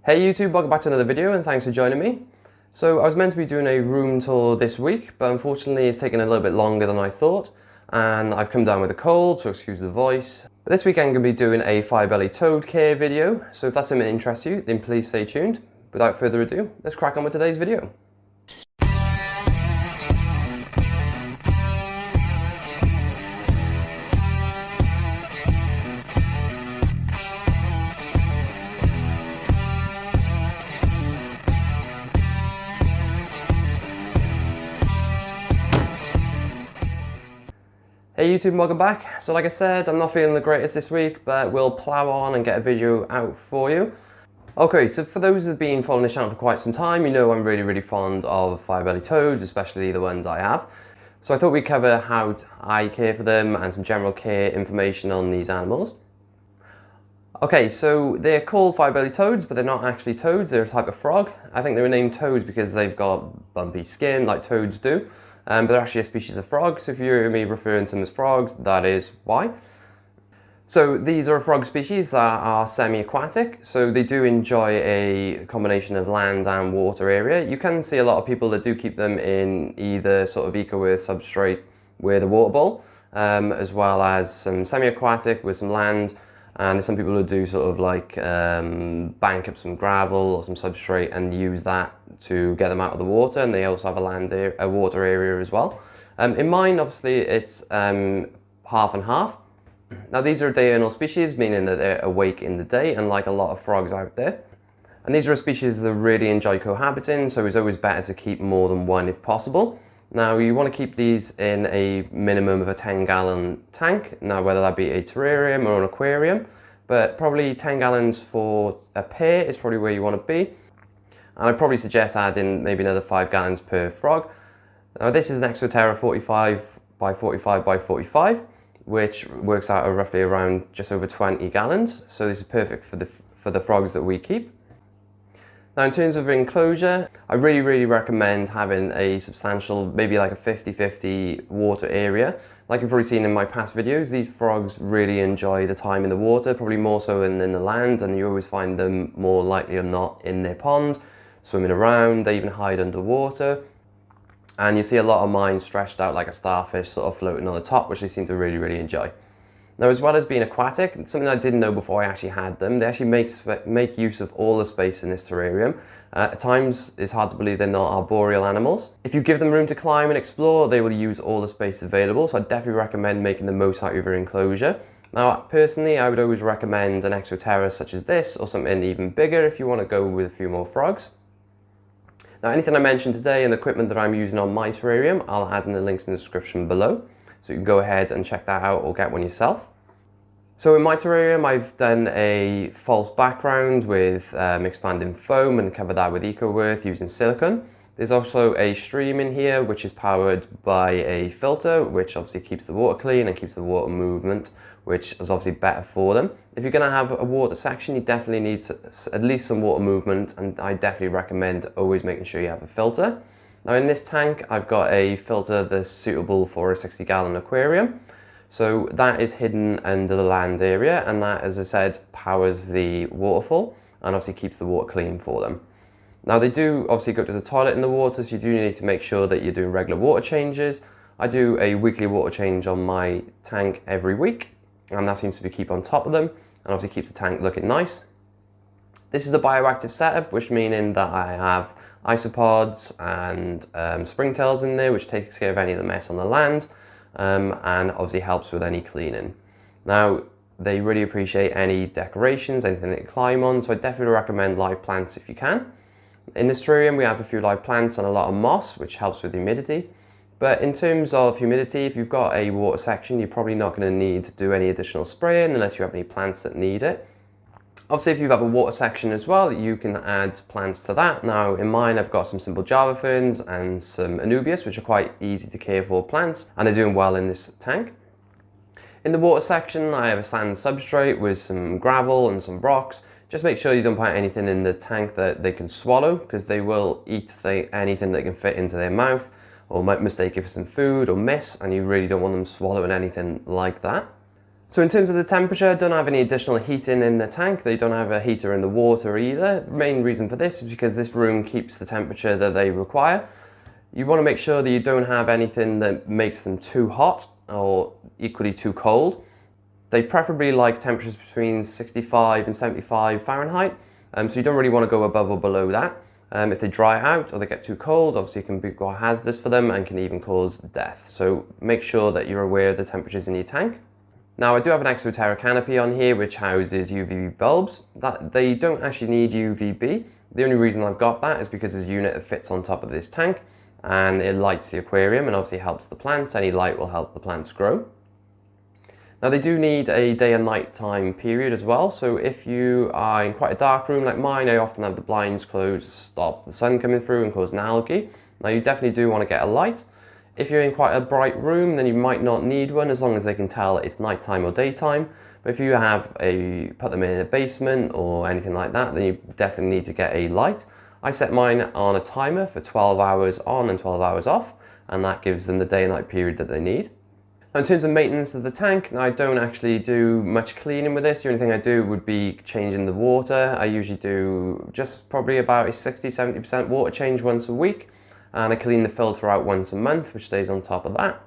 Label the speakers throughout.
Speaker 1: Hey YouTube, welcome back to another video and thanks for joining me. So I was meant to be doing a room tour this week, but unfortunately it's taken a little bit longer than I thought, and I've come down with a cold, so excuse the voice. But this week I'm going to be doing a fire-bellied toad care video, so if that's something that interests you, then please stay tuned. Without further ado, let's crack on with today's video. Hey YouTube, welcome back. So like I said, I'm not feeling the greatest this week, but we'll plow on and get a video out for you. Okay, so for those that have been following this channel for quite some time, you know I'm really fond of fire-bellied toads, especially the ones I have. So I thought we'd cover how I care for them and some general care information on these animals. Okay, so they're called fire-bellied toads, but they're not actually toads, they're a type of frog. I think they were named toads because they've got bumpy skin like toads do. But they're actually a species of frog, so if you hear me referring to them as frogs, that is why. So these are a frog species that are semi-aquatic, so they do enjoy a combination of land and water area. You can see a lot of people that do keep them in either sort of eco-earth substrate with a water bowl, as well as some semi-aquatic with some land. And there's some people who do sort of like bank up some gravel or some substrate and use that to get them out of the water, and they also have a water area as well. In mine, obviously, it's half and half. Now these are diurnal species, meaning that they're awake in the day, unlike a lot of frogs out there. And these are a species that really enjoy cohabiting, so it's always better to keep more than one if possible. Now you want to keep these in a minimum of a 10-gallon tank, now whether that be a terrarium or an aquarium, but probably 10 gallons for a pair is probably where you want to be. And I'd probably suggest adding maybe another 5 gallons per frog. Now this is an Exoterra 45 by 45 by 45, which works out at roughly around just over 20 gallons. So this is perfect for the frogs that we keep. Now in terms of enclosure, I really recommend having a substantial, maybe like a 50-50 water area. Like you've probably seen in my past videos, these frogs really enjoy the time in the water, probably more so than in the land, and you always find them more likely or not in their pond, swimming around. They even hide underwater. And you see a lot of mine stretched out like a starfish sort of floating on the top, which they seem to really enjoy. Now, as well as being aquatic, something I didn't know before I actually had them, they actually make use of all the space in this terrarium. At times, it's hard to believe they're not arboreal animals. If you give them room to climb and explore, they will use all the space available, so I definitely recommend making the most out of your enclosure. Now, personally, I would always recommend an Exoterra such as this, or something even bigger if you want to go with a few more frogs. Now, anything I mentioned today and the equipment that I'm using on my terrarium, I'll add in the links in the description below. So you can go ahead and check that out or get one yourself. So in my terrarium, I've done a false background with expanding foam and covered that with eco-earth using silicone. There's also a stream in here which is powered by a filter, which obviously keeps the water clean and keeps the water movement, which is obviously better for them. If you're going to have a water section, you definitely need at least some water movement, and I definitely recommend always making sure you have a filter. Now in this tank, I've got a filter that's suitable for a 60-gallon aquarium. So that is hidden under the land area, and that, as I said, powers the waterfall and obviously keeps the water clean for them. Now they do obviously go to the toilet in the water, so you do need to make sure that you're doing regular water changes. I do a weekly water change on my tank every week, and that seems to be keep on top of them and obviously keeps the tank looking nice. This is a bioactive setup, which meaning that I have isopods and springtails in there, which takes care of any of the mess on the land, and obviously helps with any cleaning. Now, they really appreciate any decorations, anything they can climb on, so I definitely recommend live plants if you can. In this terrarium, we have a few live plants and a lot of moss, which helps with humidity. But in terms of humidity, if you've got a water section, you're probably not going to need to do any additional spraying unless you have any plants that need it. Obviously, if you have a water section as well, you can add plants to that. Now, in mine, I've got some simple Java ferns and some Anubias, which are quite easy to care for plants, and they're doing well in this tank. In the water section, I have a sand substrate with some gravel and some rocks. Just make sure you don't put anything in the tank that they can swallow, because they will eat anything that can fit into their mouth, or might mistake it for some food or miss, and you really don't want them swallowing anything like that. So in terms of the temperature, don't have any additional heating in the tank. They don't have a heater in the water either. The main reason for this is because this room keeps the temperature that they require. You want to make sure that you don't have anything that makes them too hot or equally too cold. They preferably like temperatures between 65 and 75 Fahrenheit. So you don't really want to go above or below that. If they dry out or they get too cold, obviously it can be quite hazardous for them and can even cause death. So make sure that you're aware of the temperatures in your tank. Now I do have an Exoterra canopy on here which houses UVB bulbs. They don't actually need UVB. The only reason I've got that is because there's a unit that fits on top of this tank and it lights the aquarium and obviously helps the plants. Any light will help the plants grow. Now they do need a day and night time period as well. So if you are in quite a dark room like mine, I often have the blinds closed to stop the sun coming through and causing algae. Now you definitely do want to get a light. If you're in quite a bright room, then you might not need one as long as they can tell it's nighttime or daytime. But if you put them in a basement or anything like that, then you definitely need to get a light. I set mine on a timer for 12 hours on and 12 hours off, and that gives them the day and night period that they need. Now in terms of maintenance of the tank, now I don't actually do much cleaning with this. The only thing I do would be changing the water. I usually do just probably about a 60–70% water change once a week. And I clean the filter out once a month, which stays on top of that.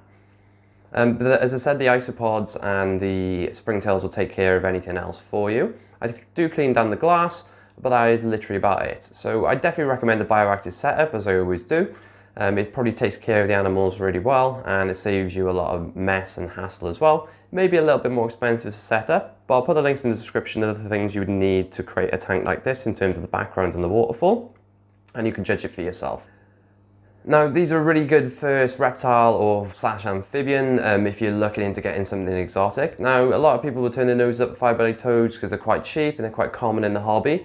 Speaker 1: But as I said, the isopods and the springtails will take care of anything else for you. I do clean down the glass, but that is literally about it. So I definitely recommend the bioactive setup, as I always do. It probably takes care of the animals really well, and it saves you a lot of mess and hassle as well. Maybe a little bit more expensive to set up, but I'll put the links in the description of the things you would need to create a tank like this in terms of the background and the waterfall, and you can judge it for yourself. Now these are really good first reptile or / amphibian if you're looking into getting something exotic. Now a lot of people will turn their nose up at fire-bellied toads because they're quite cheap and they're quite common in the hobby.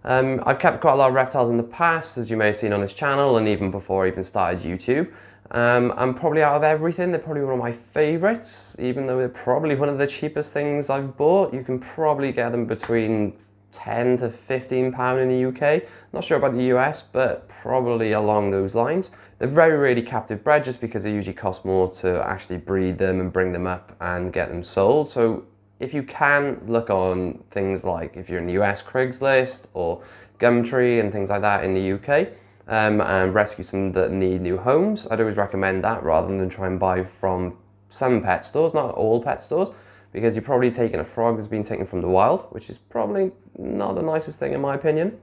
Speaker 1: I've kept quite a lot of reptiles in the past, as you may have seen on this channel, and even before I even started YouTube. And probably out of everything, they're probably one of my favourites, even though they're probably one of the cheapest things I've bought. You can probably get them between £10 to £15 in the UK. Not sure about the US, but probably along those lines. They're very rarely captive bred just because they usually cost more to actually breed them and bring them up and get them sold. So if you can look on things like, if you're in the US, Craigslist or Gumtree and things like that in the UK, and rescue some that need new homes, I'd always recommend that rather than try and buy from some pet stores, not all pet stores, because you're probably taking a frog that's been taken from the wild, which is probably not the nicest thing in my opinion.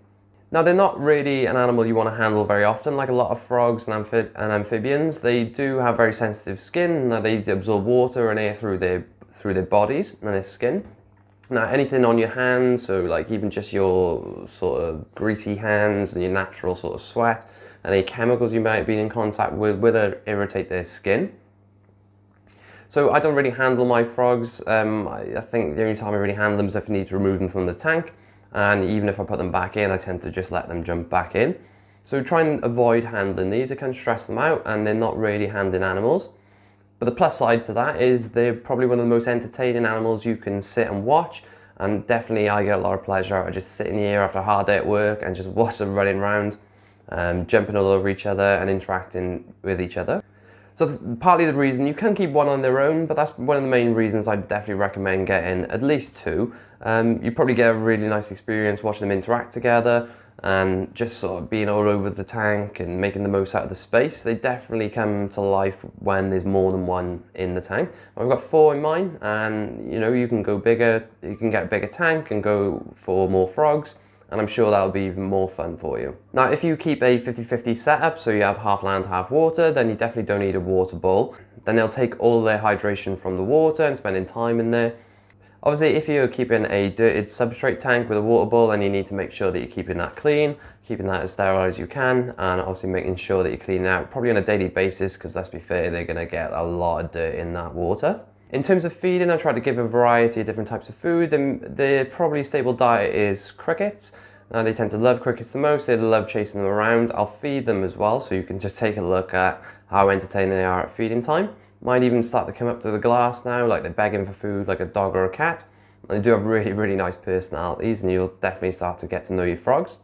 Speaker 1: Now they're not really an animal you want to handle very often, like a lot of frogs and amphibians. They do have very sensitive skin. Now they absorb water and air through their bodies and their skin. Now anything on your hands, so like even just your sort of greasy hands and your natural sort of sweat, and any chemicals you might have been in contact with will irritate their skin. So I don't really handle my frogs. I think the only time I really handle them is if I need to remove them from the tank. And even if I put them back in, I tend to just let them jump back in. So try and avoid handling these. It can stress them out and they're not really handling animals. But the plus side to that is they're probably one of the most entertaining animals you can sit and watch. And definitely I get a lot of pleasure out of just sitting here after a hard day at work and just watch them running around, jumping all over each other and interacting with each other. So that's partly the reason. You can keep one on their own, but that's one of the main reasons I'd definitely recommend getting at least two. You probably get a really nice experience watching them interact together and just sort of being all over the tank and making the most out of the space. They definitely come to life when there's more than one in the tank. I've got 4 in mine, and you know, you can go bigger, you can get a bigger tank and go for more frogs. And I'm sure that'll be even more fun for you. Now, if you keep a 50-50 setup, so you have half land, half water, then you definitely don't need a water bowl. Then they'll take all their hydration from the water and spending time in there. Obviously, if you're keeping a dirted substrate tank with a water bowl, then you need to make sure that you're keeping that clean, keeping that as sterile as you can, and obviously making sure that you're cleaning out probably on a daily basis, because let's be fair, they're gonna get a lot of dirt in that water. In terms of feeding, I try to give a variety of different types of food, and their probably stable diet is crickets. Now they tend to love crickets the most, they love chasing them around. I'll feed them as well, so you can just take a look at how entertaining they are at feeding time. Might even start to come up to the glass now, like they're begging for food like a dog or a cat. And they do have really, really nice personalities, and you'll definitely start to get to know your frogs.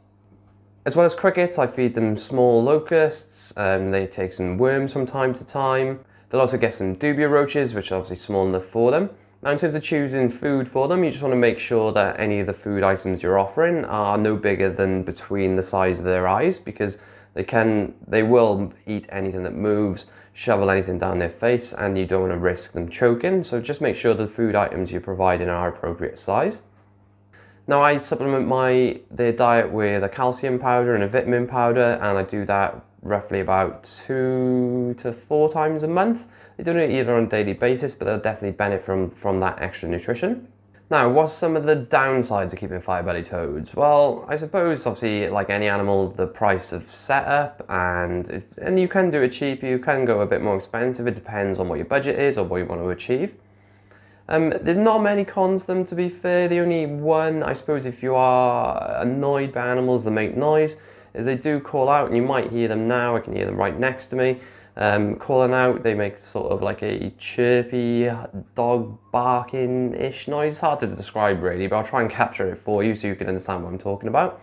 Speaker 1: As well as crickets, I feed them small locusts, they take some worms from time to time. They'll also get some dubia roaches, which are obviously small enough for them. Now in terms of choosing food for them, you just want to make sure that any of the food items you're offering are no bigger than between the size of their eyes, because they will eat anything that moves, shovel anything down their face, and you don't want to risk them choking. So just make sure the food items you're providing are appropriate size. Now I supplement their diet with a calcium powder and a vitamin powder, and I do that roughly about 2 to 4 times a month. They don't eat it on a daily basis, but they'll definitely benefit from that extra nutrition. Now, what's some of the downsides of keeping fire-bellied toads? Well, I suppose obviously like any animal, the price of setup, and you can do it cheap, you can go a bit more expensive. It depends on what your budget is or what you want to achieve. There's not many cons to them, to be fair. The only one, I suppose, if you are annoyed by animals that make noise, is they do call out, and you might hear them now. I can hear them right next to me. Calling out, they make sort of like a chirpy dog barking-ish noise. It's hard to describe really, but I'll try and capture it for you so you can understand what I'm talking about.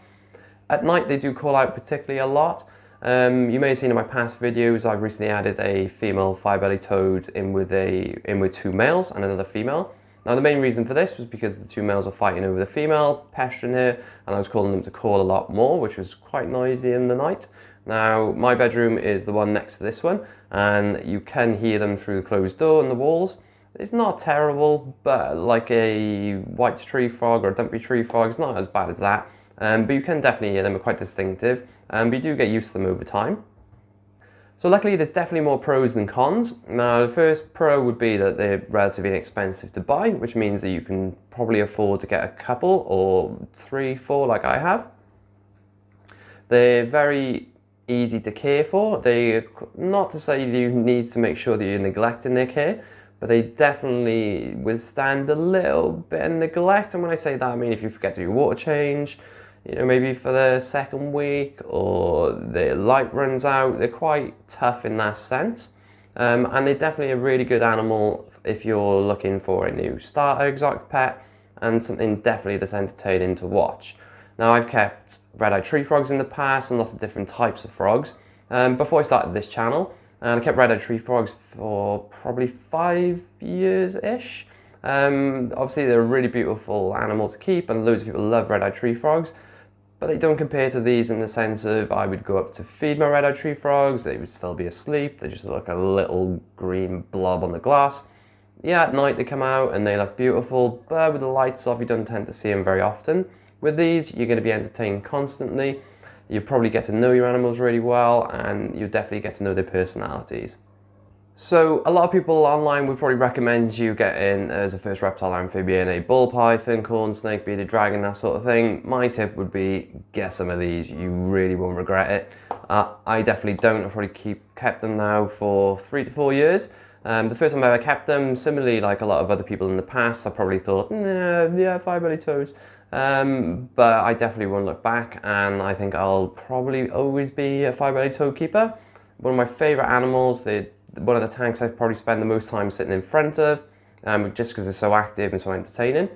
Speaker 1: At night they do call out particularly a lot. You may have seen in my past videos, I've recently added a female fire-bellied toad in with 2 males and another female. Now the main reason for this was because the 2 males were fighting over the female, pestering her, and I was calling them to call a lot more, which was quite noisy in the night. Now, my bedroom is the one next to this one, and you can hear them through the closed door and the walls. It's not terrible, but like a white tree frog or a dumpy tree frog, it's not as bad as that. But you can definitely hear them, they're quite distinctive, but you do get used to them over time. So luckily, there's definitely more pros than cons. Now, the first pro would be that they're relatively inexpensive to buy, which means that you can probably afford to get a couple or 3, 4 like I have. They're very easy to care for. Not to say you need to make sure that you're neglecting their care, but they definitely withstand a little bit of neglect. And when I say that, I mean if you forget to do your water change, maybe for the 2nd week, or their light runs out, they're quite tough in that sense. And they're definitely a really good animal if you're looking for a new starter exotic pet and something definitely that's entertaining to watch. Now I've kept red-eyed tree frogs in the past and lots of different types of frogs before I started this channel, and I kept red-eyed tree frogs for probably 5 years-ish. Obviously they're a really beautiful animal to keep, and loads of people love red-eyed tree frogs, but they don't compare to these in the sense of I would go up to feed my red-eyed tree frogs, they would still be asleep, they just look like a little green blob on the glass. Yeah, at night they come out and they look beautiful, but with the lights off you don't tend to see them very often. With these, you're going to be entertained constantly, you probably get to know your animals really well, and you definitely get to know their personalities. So a lot of people online would probably recommend you get in as a first reptile amphibian a ball python, corn snake, bearded dragon, that sort of thing. My tip would be get some of these, you really won't regret it. I definitely don't, I've probably kept them now for 3 to 4 years. The first time I ever kept them, similarly like a lot of other people in the past, I probably thought, yeah, fire-bellied toads. But I definitely won't look back, and I think I'll probably always be a fire-bellied toad keeper. One of my favourite animals, one of the tanks I probably spend the most time sitting in front of, just because they're so active and so entertaining.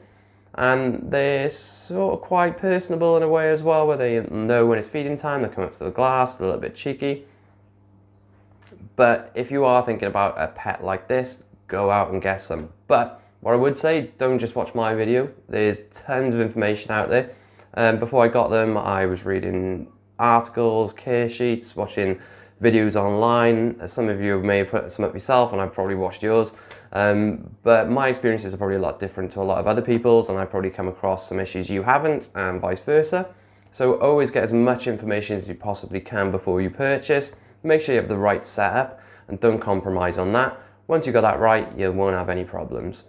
Speaker 1: And they're sort of quite personable in a way as well, where they know when it's feeding time, they come up to the glass, they're a little bit cheeky. But if you are thinking about a pet like this, go out and get some. But what I would say, don't just watch my video. There's tons of information out there. Before I got them, I was reading articles, care sheets, watching videos online. Some of you may have put some up yourself, and I've probably watched yours. But my experiences are probably a lot different to a lot of other people's, and I've probably come across some issues you haven't, and vice versa. So always get as much information as you possibly can before you purchase. Make sure you have the right setup, and don't compromise on that. Once you've got that right, you won't have any problems.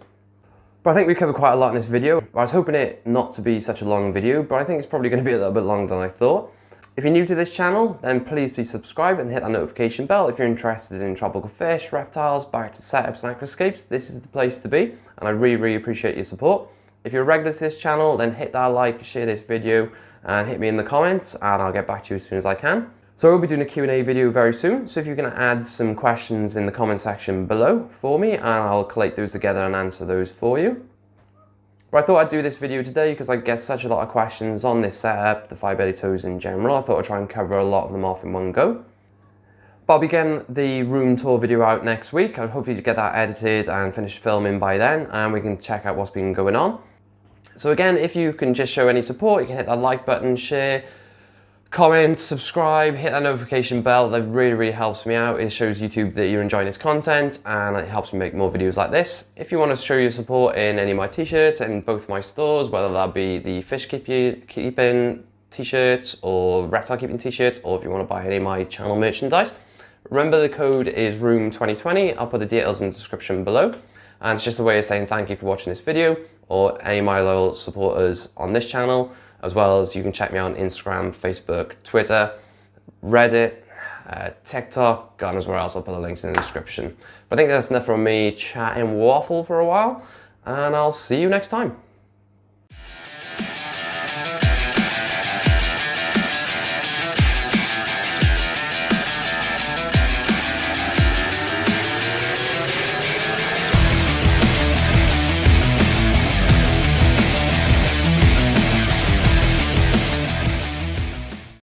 Speaker 1: But I think we covered quite a lot in this video. I was hoping it not to be such a long video, but I think it's probably going to be a little bit longer than I thought. If you're new to this channel, then please subscribe and hit that notification bell. If you're interested in tropical fish, reptiles, barred setups and aquascapes, this is the place to be, and I really appreciate your support. If you're a regular to this channel, then hit that like, share this video, and hit me in the comments, and I'll get back to you as soon as I can. So we'll be doing a Q&A video very soon, so if you can add some questions in the comment section below for me, and I'll collate those together and answer those for you. But I thought I'd do this video today because I get such a lot of questions on this setup, the fire-bellied toads in general. I thought I'd try and cover a lot of them off in one go. But But I'll be getting the room tour video out next week. I'll hopefully get that edited and finished filming by then, and we can check out what's been going on. So again, if you can just show any support, you can hit that like button, share, comment, subscribe, hit that notification bell. That really helps me out. It shows YouTube that you're enjoying this content, and it helps me make more videos like this. If you want to show your support in any of my t-shirts in both my stores, whether that be the fish keeping t-shirts or reptile keeping t-shirts, or if you want to buy any of my channel merchandise, remember the code is room2020. I'll put the details in the description below. And it's just a way of saying thank you for watching this video, or any of my loyal supporters on this channel, as well as you can check me out on Instagram, Facebook, Twitter, Reddit, TikTok, God knows where else. I'll put the links in the description. But I think that's enough from me chatting waffle for a while, and I'll see you next time.